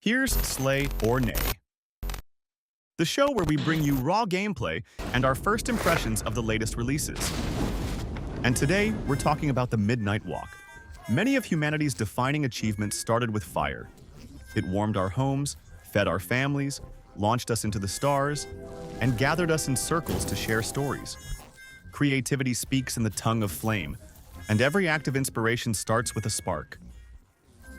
Here's Slay or Nay, the show where we bring you raw gameplay and our first impressions of the latest releases. And today, we're talking about the Midnight Walk. Many of humanity's defining achievements started with fire. It warmed our homes, fed our families, launched us into the stars, and gathered us in circles to share stories. Creativity speaks in the tongue of flame, and every act of inspiration starts with a spark.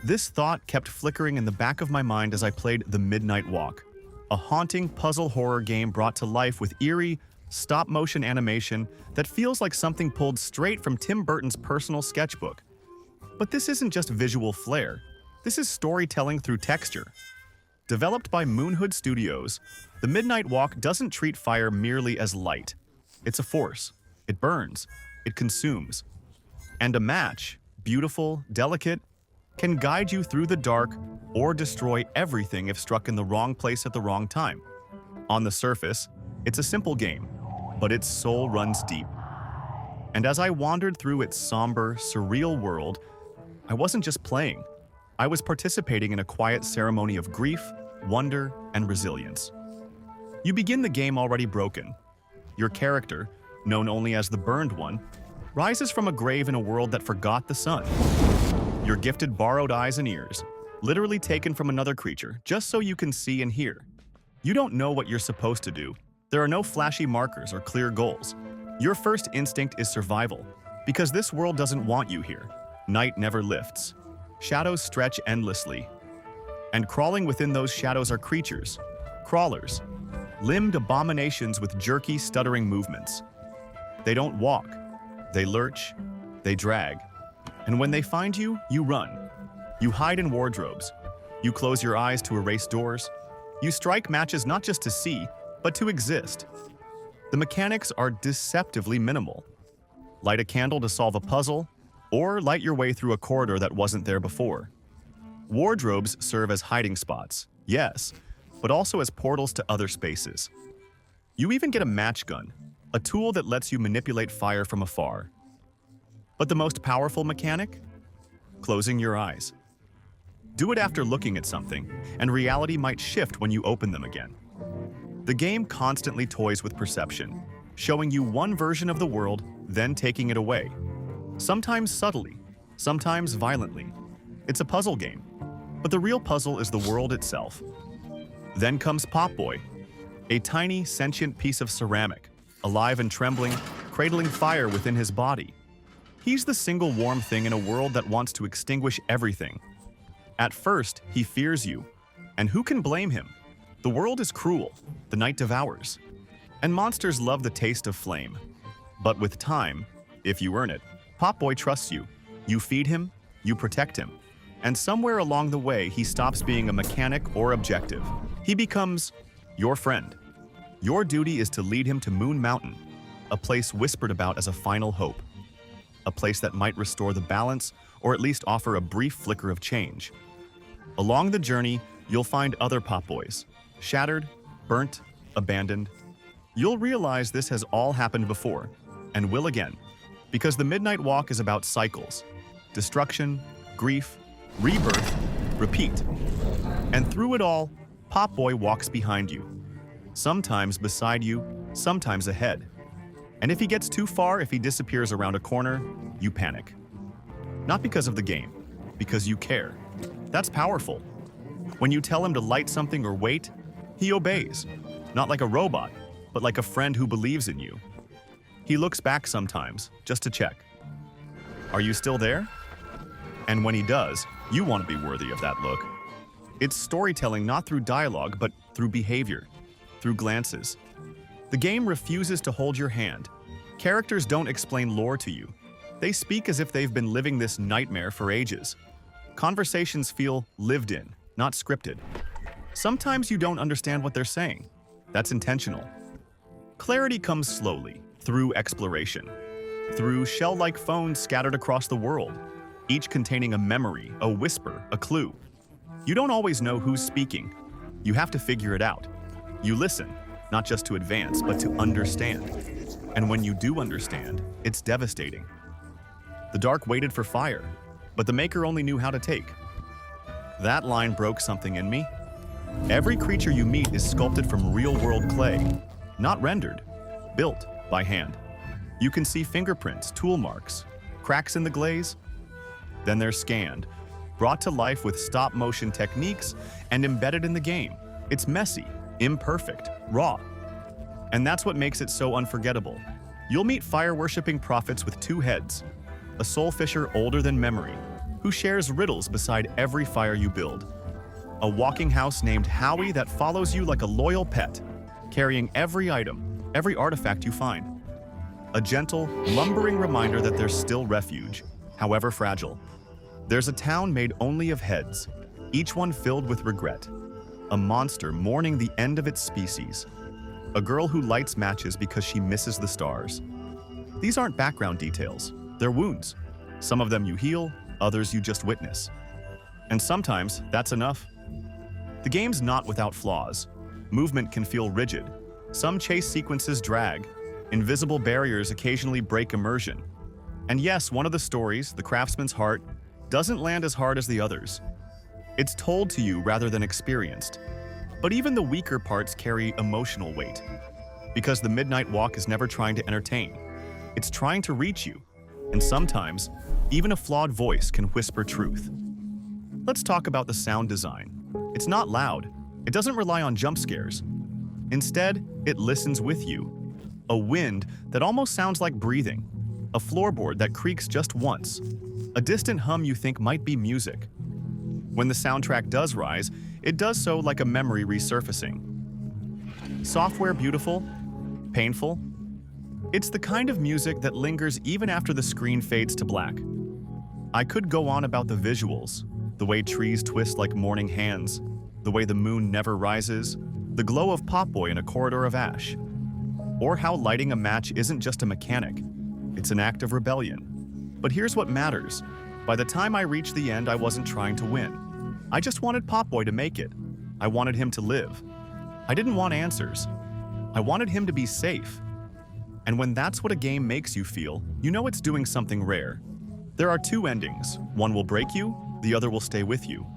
This thought kept flickering in the back of my mind as I played The Midnight Walk, a haunting puzzle horror game brought to life with eerie, stop-motion animation that feels like something pulled straight from Tim Burton's personal sketchbook. But this isn't just visual flair. This is storytelling through texture. Developed by Moonhood Studios, The Midnight Walk doesn't treat fire merely as light. It's a force. It burns. It consumes. And a match, beautiful, delicate, can guide you through the dark or destroy everything if struck in the wrong place at the wrong time. On the surface, it's a simple game, but its soul runs deep. And as I wandered through its somber, surreal world, I wasn't just playing. I was participating in a quiet ceremony of grief, wonder, and resilience. You begin the game already broken. Your character, known only as the Burned One, rises from a grave in a world that forgot the sun. You're gifted borrowed eyes and ears, literally taken from another creature, just so you can see and hear. You don't know what you're supposed to do. There are no flashy markers or clear goals. Your first instinct is survival, because this world doesn't want you here. Night never lifts. Shadows stretch endlessly. And crawling within those shadows are creatures, crawlers, limbed abominations with jerky, stuttering movements. They don't walk. They lurch. They drag. And when they find you, you run. You hide in wardrobes. You close your eyes to erase doors. You strike matches not just to see, but to exist. The mechanics are deceptively minimal. Light a candle to solve a puzzle, or light your way through a corridor that wasn't there before. Wardrobes serve as hiding spots, yes, but also as portals to other spaces. You even get a match gun, a tool that lets you manipulate fire from afar. But the most powerful mechanic? Closing your eyes. Do it after looking at something, and reality might shift when you open them again. The game constantly toys with perception, showing you one version of the world, then taking it away. Sometimes subtly, sometimes violently. It's a puzzle game, but the real puzzle is the world itself. Then comes Popboy, a tiny, sentient piece of ceramic, alive and trembling, cradling fire within his body. He's the single warm thing in a world that wants to extinguish everything. At first, he fears you. And who can blame him? The world is cruel, the night devours. And monsters love the taste of flame. But with time, if you earn it, Popboy trusts you. You feed him, you protect him. And somewhere along the way, he stops being a mechanic or objective. He becomes your friend. Your duty is to lead him to Moon Mountain, a place whispered about as a final hope. A place that might restore the balance or at least offer a brief flicker of change. Along the journey, you'll find other Popboys, shattered, burnt, abandoned. You'll realize this has all happened before, and will again, because the Midnight Walk is about cycles, destruction, grief, rebirth, repeat. And through it all, Popboy walks behind you, sometimes beside you, sometimes ahead. And if he gets too far, if he disappears around a corner, you panic. Not because of the game, because you care. That's powerful. When you tell him to light something or wait, he obeys. Not like a robot, but like a friend who believes in you. He looks back sometimes, just to check. Are you still there? And when he does, you want to be worthy of that look. It's storytelling not through dialogue, but through behavior, through glances. The game refuses to hold your hand. Characters don't explain lore to you. They speak as if they've been living this nightmare for ages. Conversations feel lived in, not scripted. Sometimes you don't understand what they're saying. That's intentional. Clarity comes slowly, through exploration. Through shell-like phones scattered across the world, each containing a memory, a whisper, a clue. You don't always know who's speaking. You have to figure it out. You listen, not just to advance, but to understand. And when you do understand, it's devastating. The dark waited for fire, but the maker only knew how to take. That line broke something in me. Every creature you meet is sculpted from real-world clay, not rendered, built by hand. You can see fingerprints, tool marks, cracks in the glaze. Then they're scanned, brought to life with stop-motion techniques, and embedded in the game. It's messy, imperfect, raw. And that's what makes it so unforgettable. You'll meet fire-worshipping prophets with two heads, a soul fisher older than memory, who shares riddles beside every fire you build, a walking house named Howie that follows you like a loyal pet, carrying every item, every artifact you find, a gentle, lumbering reminder that there's still refuge, however fragile. There's a town made only of heads, each one filled with regret, a monster mourning the end of its species, a girl who lights matches because she misses the stars. These aren't background details, they're wounds. Some of them you heal, others you just witness. And sometimes that's enough. The game's not without flaws. Movement can feel rigid. Some chase sequences drag. Invisible barriers occasionally break immersion. And yes, one of the stories, The Craftsman's Heart, doesn't land as hard as the others. It's told to you rather than experienced. But even the weaker parts carry emotional weight. Because the Midnight Walk is never trying to entertain. It's trying to reach you. And sometimes, even a flawed voice can whisper truth. Let's talk about the sound design. It's not loud. It doesn't rely on jump scares. Instead, it listens with you. A wind that almost sounds like breathing. A floorboard that creaks just once. A distant hum you think might be music. When the soundtrack does rise, it does so like a memory resurfacing. Software beautiful? Painful? It's the kind of music that lingers even after the screen fades to black. I could go on about the visuals, the way trees twist like morning hands, the way the moon never rises, the glow of Popboy in a corridor of ash, or how lighting a match isn't just a mechanic, it's an act of rebellion. But here's what matters. By the time I reached the end, I wasn't trying to win. I just wanted Popboy to make it. I wanted him to live. I didn't want answers. I wanted him to be safe. And when that's what a game makes you feel, you know it's doing something rare. There are two endings. One will break you, the other will stay with you.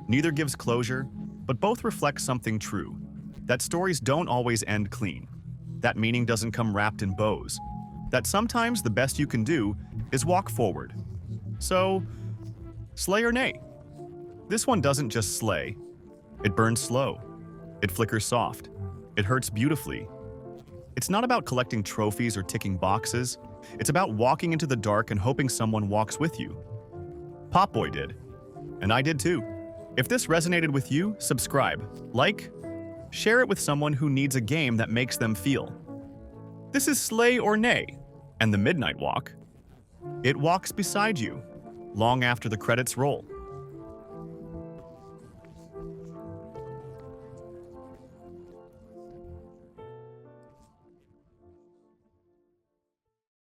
Neither gives closure, but both reflect something true. That stories don't always end clean. That meaning doesn't come wrapped in bows. That sometimes the best you can do is walk forward. So, slay or nay? This one doesn't just slay. It burns slow. It flickers soft. It hurts beautifully. It's not about collecting trophies or ticking boxes. It's about walking into the dark and hoping someone walks with you. Popboy did. And I did too. If this resonated with you, subscribe, like, share it with someone who needs a game that makes them feel. This is Slay or Nay, and the Midnight Walk. It walks beside you, long after the credits roll.